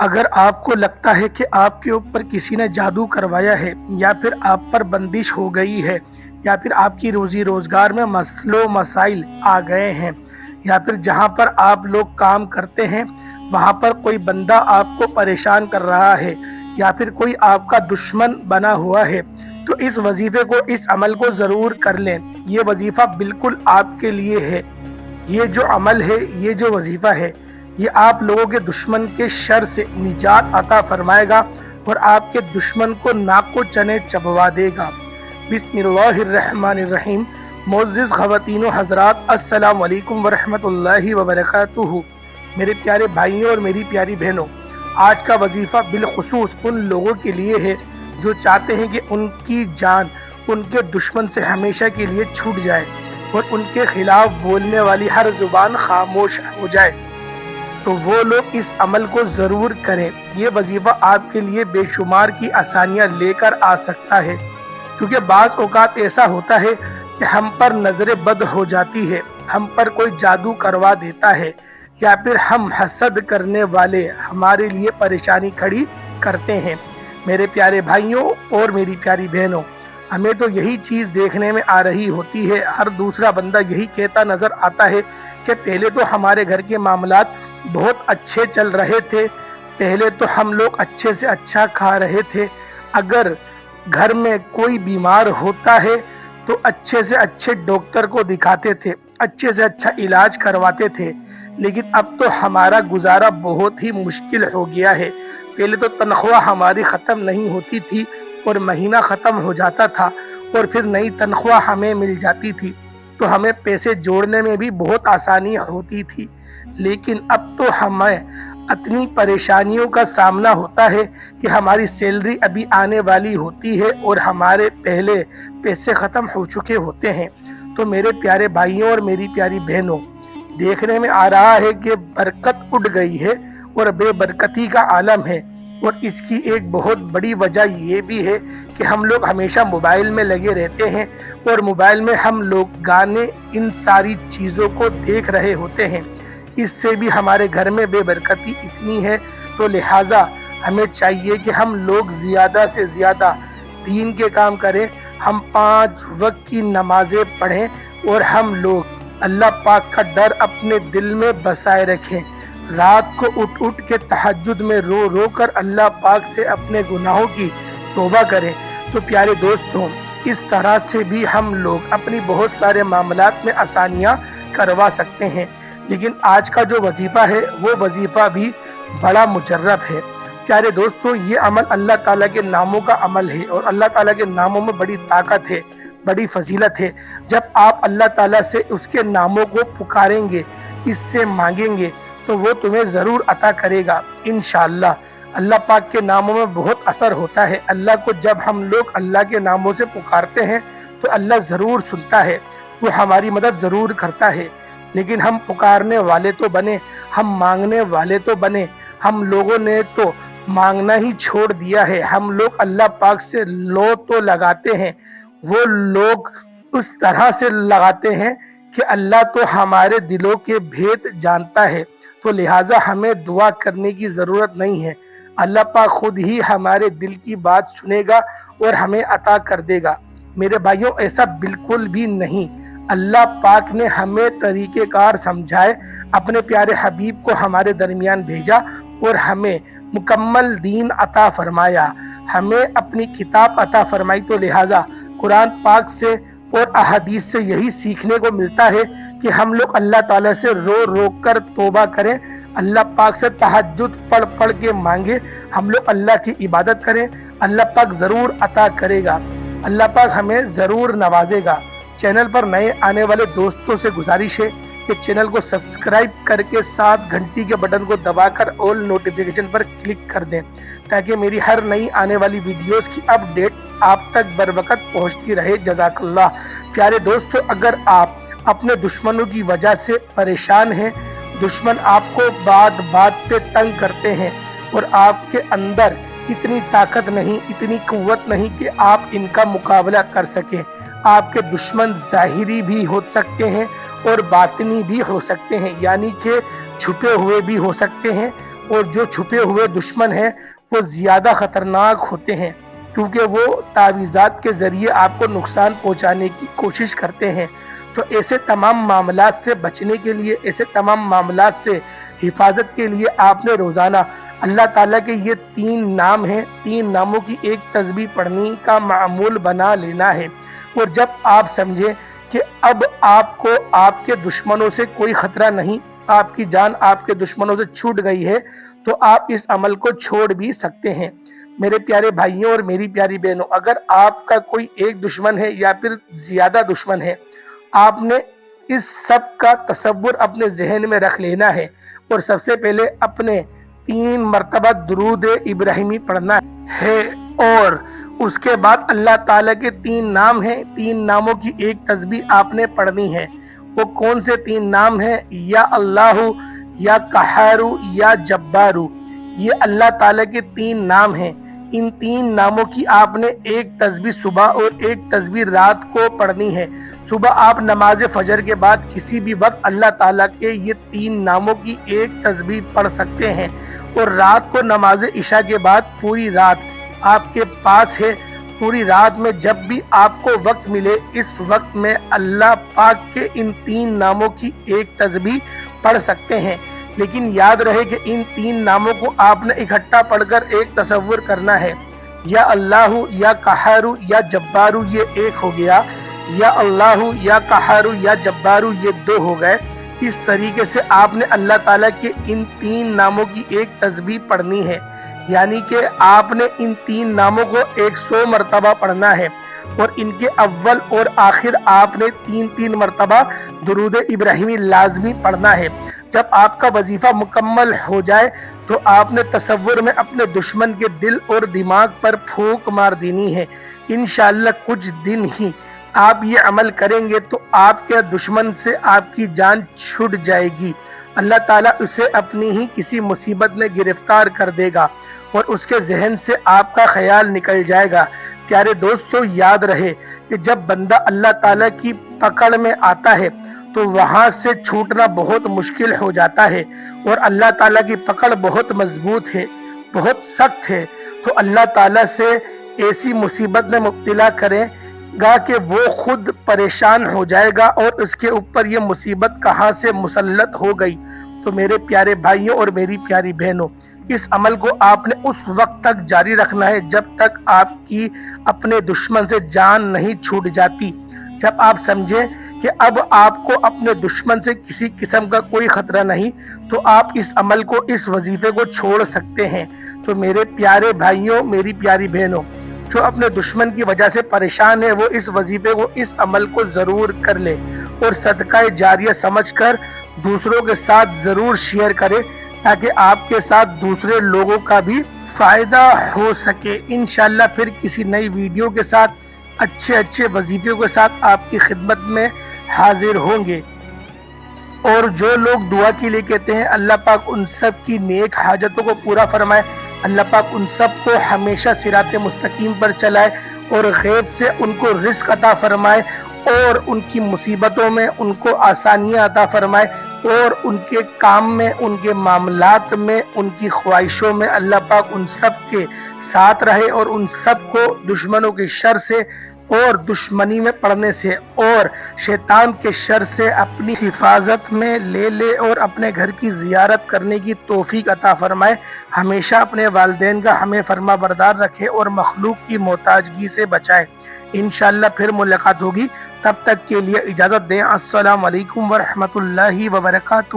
اگر آپ کو لگتا ہے کہ آپ کے اوپر کسی نے جادو کروایا ہے یا پھر آپ پر بندش ہو گئی ہے یا پھر آپ کی روزی روزگار میں مسئلے و مسائل آ گئے ہیں یا پھر جہاں پر آپ لوگ کام کرتے ہیں وہاں پر کوئی بندہ آپ کو پریشان کر رہا ہے یا پھر کوئی آپ کا دشمن بنا ہوا ہے، تو اس وظیفے کو، اس عمل کو ضرور کر لیں۔ یہ وظیفہ بالکل آپ کے لیے ہے۔ یہ جو عمل ہے، یہ جو وظیفہ ہے، یہ آپ لوگوں کے دشمن کے شر سے نجات عطا فرمائے گا اور آپ کے دشمن کو ناک و چنے چبوا دے گا۔ بسم اللہ الرحمن الرحیم۔ معزز خواتین و حضرات، السلام علیکم ورحمۃ اللہ وبرکاتہ۔ میرے پیارے بھائیوں اور میری پیاری بہنوں، آج کا وظیفہ بالخصوص ان لوگوں کے لیے ہے جو چاہتے ہیں کہ ان کی جان ان کے دشمن سے ہمیشہ کے لیے چھوٹ جائے اور ان کے خلاف بولنے والی ہر زبان خاموش ہو جائے، تو وہ لوگ اس عمل کو ضرور کریں۔ یہ وظیفہ آپ کے لیے بے شمار کی آسانیاں لے کر آ سکتا ہے، کیونکہ بعض اوقات ایسا ہوتا ہے کہ ہم پر نظر بد ہو جاتی ہے، ہم پر کوئی جادو کروا دیتا ہے یا پھر ہم حسد کرنے والے ہمارے لیے پریشانی کھڑی کرتے ہیں۔ میرے پیارے بھائیوں اور میری پیاری بہنوں، ہمیں تو یہی چیز دیکھنے میں آ رہی ہوتی ہے، ہر دوسرا بندہ یہی کہتا نظر آتا ہے کہ پہلے تو ہمارے گھر کے معاملات بہت اچھے چل رہے تھے، پہلے تو ہم لوگ اچھے سے اچھا کھا رہے تھے، اگر گھر میں کوئی بیمار ہوتا ہے تو اچھے سے اچھے ڈاکٹر کو دکھاتے تھے، اچھے سے اچھا علاج کرواتے تھے، لیکن اب تو ہمارا گزارا بہت ہی مشکل ہو گیا ہے۔ پہلے تو تنخواہ ہماری ختم نہیں ہوتی تھی اور مہینہ ختم ہو جاتا تھا اور پھر نئی تنخواہ ہمیں مل جاتی تھی تو ہمیں پیسے جوڑنے میں بھی بہت آسانی ہوتی تھی، لیکن اب تو ہمیں اتنی پریشانیوں کا سامنا ہوتا ہے کہ ہماری سیلری ابھی آنے والی ہوتی ہے اور ہمارے پہلے پیسے ختم ہو چکے ہوتے ہیں۔ تو میرے پیارے بھائیوں اور میری پیاری بہنوں، دیکھنے میں آ رہا ہے کہ برکت اٹھ گئی ہے اور بے برکتی کا عالم ہے، اور اس کی ایک بہت بڑی وجہ یہ بھی ہے کہ ہم لوگ ہمیشہ موبائل میں لگے رہتے ہیں اور موبائل میں ہم لوگ گانے، ان ساری چیزوں کو دیکھ رہے ہوتے ہیں۔ اس سے بھی ہمارے گھر میں بے برکتی اتنی ہے، تو لہٰذا ہمیں چاہیے کہ ہم لوگ زیادہ سے زیادہ دین کے کام کریں، ہم 5 وقت کی نمازیں پڑھیں اور ہم لوگ اللہ پاک کا ڈر اپنے دل میں بسائے رکھیں، رات کو اٹھ کے تہجد میں رو رو کر اللہ پاک سے اپنے گناہوں کی توبہ کریں۔ تو پیارے دوستوں، اس طرح سے بھی ہم لوگ اپنی بہت سارے معاملات میں آسانیاں کروا سکتے ہیں، لیکن آج کا جو وظیفہ ہے وہ وظیفہ بھی بڑا مجرب ہے۔ پیارے دوستوں، یہ عمل اللہ تعالیٰ کے ناموں کا عمل ہے اور اللہ تعالیٰ کے ناموں میں بڑی طاقت ہے، بڑی فضیلت ہے۔ جب آپ اللہ تعالیٰ سے اس کے ناموں کو پکاریں گے، اس سے مانگیں گے، تو وہ تمہیں ضرور عطا کرے گا انشاءاللہ۔ اللہ پاک کے ناموں میں بہت اثر ہوتا ہے۔ اللہ کو جب ہم لوگ اللہ کے ناموں سے پکارتے ہیں تو اللہ ضرور سنتا ہے، وہ ہماری مدد ضرور کرتا ہے، لیکن ہم پکارنے والے تو بنے، ہم مانگنے والے تو بنے۔ ہم لوگوں نے تو مانگنا ہی چھوڑ دیا ہے، ہم لوگ اللہ پاک سے لو تو لگاتے ہیں، وہ لوگ اس طرح سے لگاتے ہیں کہ اللہ تو ہمارے دلوں کے بھید جانتا ہے، تو لہٰذا ہمیں دعا کرنے کی ضرورت نہیں ہے، اللہ پاک خود ہی ہمارے دل کی بات سنے گا اور ہمیں عطا کر دے گا۔ میرے بھائیوں، ایسا بالکل بھی نہیں۔ اللہ پاک نے ہمیں طریقہ کار سمجھائے، اپنے پیارے حبیب کو ہمارے درمیان بھیجا اور ہمیں مکمل دین عطا فرمایا، ہمیں اپنی کتاب عطا فرمائی، تو لہٰذا قرآن پاک سے اور احادیث سے یہی سیکھنے کو ملتا ہے کہ ہم لوگ اللہ تعالیٰ سے رو رو کر توبہ کریں، اللہ پاک سے تہجد پڑھ پڑھ کے مانگیں، ہم لوگ اللہ کی عبادت کریں، اللہ پاک ضرور عطا کرے گا، اللہ پاک ہمیں ضرور نوازے گا۔ چینل پر نئے آنے والے دوستوں سے گزارش ہے کہ چینل کو سبسکرائب کر کے ساتھ گھنٹی کے بٹن کو دبا کر آل نوٹیفیکیشن پر کلک کر دیں، تاکہ میری ہر نئی آنے والی ویڈیوز کی اپڈیٹ آپ تک بروقت پہنچتی رہے۔ جزاک اللہ۔ پیارے دوستو، اگر آپ اپنے دشمنوں کی وجہ سے پریشان ہیں، دشمن آپ کو بات بات پہ تنگ کرتے ہیں اور آپ کے اندر اتنی طاقت نہیں، اتنی قوت نہیں کہ آپ ان کا مقابلہ کر سکیں، آپ کے دشمن ظاہری بھی ہو سکتے ہیں اور باطنی بھی ہو سکتے ہیں، یعنی کہ چھپے ہوئے بھی ہو سکتے ہیں اور جو چھپے ہوئے دشمن ہیں وہ زیادہ خطرناک ہوتے ہیں، کیونکہ وہ تعویذات کے ذریعے آپ کو نقصان پہنچانے کی کوشش کرتے ہیں۔ تو ایسے تمام معاملات سے بچنے کے لیے، ایسے تمام معاملات سے حفاظت کے لیے آپ نے روزانہ اللہ تعالیٰ کے یہ 3 نام ہیں، 3 ناموں کی ایک تسبیح پڑھنے کا معمول بنا لینا ہے۔ اور جب آپ سمجھیں کہ اب آپ کو آپ کے دشمنوں سے کوئی خطرہ نہیں، آپ کی جان آپ کے دشمنوں سے چھوٹ گئی ہے، تو آپ اس عمل کو چھوڑ بھی سکتے ہیں۔ میرے پیارے بھائیوں اور میری پیاری بہنوں، اگر آپ کا کوئی ایک دشمن ہے یا پھر زیادہ دشمن ہے، آپ نے اس سب کا تصور اپنے ذہن میں رکھ لینا ہے اور سب سے پہلے اپنے 3 مرتبہ درود ابراہیمی پڑھنا ہے، اور اس کے بعد اللہ تعالیٰ کے 3 نام ہیں، 3 ناموں کی ایک تسبیح آپ نے پڑھنی ہے۔ وہ کون سے 3 نام ہیں؟ یا اللہ، یا قہارو، یا جبارو۔ یہ اللہ تعالیٰ کے 3 نام ہیں۔ ان 3 ناموں کی آپ نے ایک تسبیح صبح اور ایک تسبیح رات کو پڑھنی ہے۔ صبح آپ نماز فجر کے بعد کسی بھی وقت اللہ تعالیٰ کے یہ 3 ناموں کی ایک تسبیح پڑھ سکتے ہیں، اور رات کو نماز عشاء کے بعد پوری رات آپ کے پاس ہے، پوری رات میں جب بھی آپ کو وقت ملے، اس وقت میں اللہ پاک کے ان 3 ناموں کی ایک تسبیح پڑھ سکتے ہیں۔ لیکن یاد رہے کہ ان 3 ناموں کو آپ نے اکٹھا پڑھ کر ایک تصور کرنا ہے۔ یا اللہ، یا قہارو، یا جبارو، یہ ایک ہو گیا۔ یا اللہ، یا قہارو، یا جبارو، یہ 2 ہو گئے۔ اس طریقے سے آپ نے اللہ تعالیٰ کے ان 3 ناموں کی ایک تسبیح پڑھنی ہے، یعنی کہ آپ نے ان 3 ناموں کو 100 مرتبہ پڑھنا ہے، اور ان کے اول اور آخر آپ نے 3 مرتبہ درود ابراہیمی لازمی پڑھنا ہے۔ جب آپ کا وظیفہ مکمل ہو جائے تو آپ نے تصور میں اپنے دشمن کے دل اور دماغ پر پھونک مار دینی ہے۔ انشاءاللہ کچھ دن ہی آپ یہ عمل کریں گے تو آپ کے دشمن سے آپ کی جان چھٹ جائے گی۔ اللہ تعالیٰ اسے اپنی ہی کسی مصیبت میں گرفتار کر دے گا اور اس کے ذہن سے آپ کا خیال نکل جائے گا۔ پیارے دوستو، یاد رہے کہ جب بندہ اللہ تعالیٰ کی پکڑ میں آتا ہے تو وہاں سے چھوٹنا بہت مشکل ہو جاتا ہے، اور اللہ تعالیٰ کی پکڑ بہت مضبوط ہے، بہت سخت ہے۔ تو اللہ تعالیٰ سے ایسی مصیبت میں مبتلا کرے گا کہ وہ خود پریشان ہو جائے گا، اور اس کے اوپر یہ مصیبت کہاں سے مسلط ہو گئی۔ تو میرے پیارے بھائیوں اور میری پیاری بہنوں، اس عمل کو آپ نے اس وقت تک جاری رکھنا ہے جب تک آپ کی اپنے دشمن سے جان نہیں چھوٹ جاتی۔ جب آپ سمجھیں کہ اب آپ کو اپنے دشمن سے کسی قسم کا کوئی خطرہ نہیں، تو آپ اس عمل کو، اس وظیفے کو چھوڑ سکتے ہیں۔ تو میرے پیارے بھائیوں، میری پیاری بہنوں، جو اپنے دشمن کی وجہ سے پریشان ہے وہ اس وظیفے کو، اس عمل کو ضرور کر لے، اور صدقہ جاریہ سمجھ کر دوسروں کے ساتھ ضرور شیئر کرے، تاکہ آپ کے ساتھ دوسرے لوگوں کا بھی فائدہ ہو سکے۔ انشاءاللہ پھر کسی نئی ویڈیو کے ساتھ، اچھے وظیفے کے ساتھ آپ کی خدمت میں حاضر ہوں گے۔ اور جو لوگ دعا کے لیے کہتے ہیں، اللہ پاک ان سب کی نیک حاجتوں کو پورا فرمائے، اللہ پاک ان سب کو ہمیشہ صراط مستقیم پر چلائے، اور غیب سے ان کو رزق عطا فرمائے، اور ان کی مصیبتوں میں ان کو آسانیاں عطا فرمائے، اور ان کے کام میں، ان کے معاملات میں، ان کی خواہشوں میں اللہ پاک ان سب کے ساتھ رہے، اور ان سب کو دشمنوں کے شر سے اور دشمنی میں پڑنے سے اور شیطان کے شر سے اپنی حفاظت میں لے لے، اور اپنے گھر کی زیارت کرنے کی توفیق عطا فرمائے۔ ہمیشہ اپنے والدین کا ہمیں فرما بردار رکھے اور مخلوق کی محتاجگی سے بچائے۔ انشاءاللہ پھر ملاقات ہوگی، تب تک کے لیے اجازت دیں۔ السلام علیکم ورحمۃ اللہ وبرکاتہ۔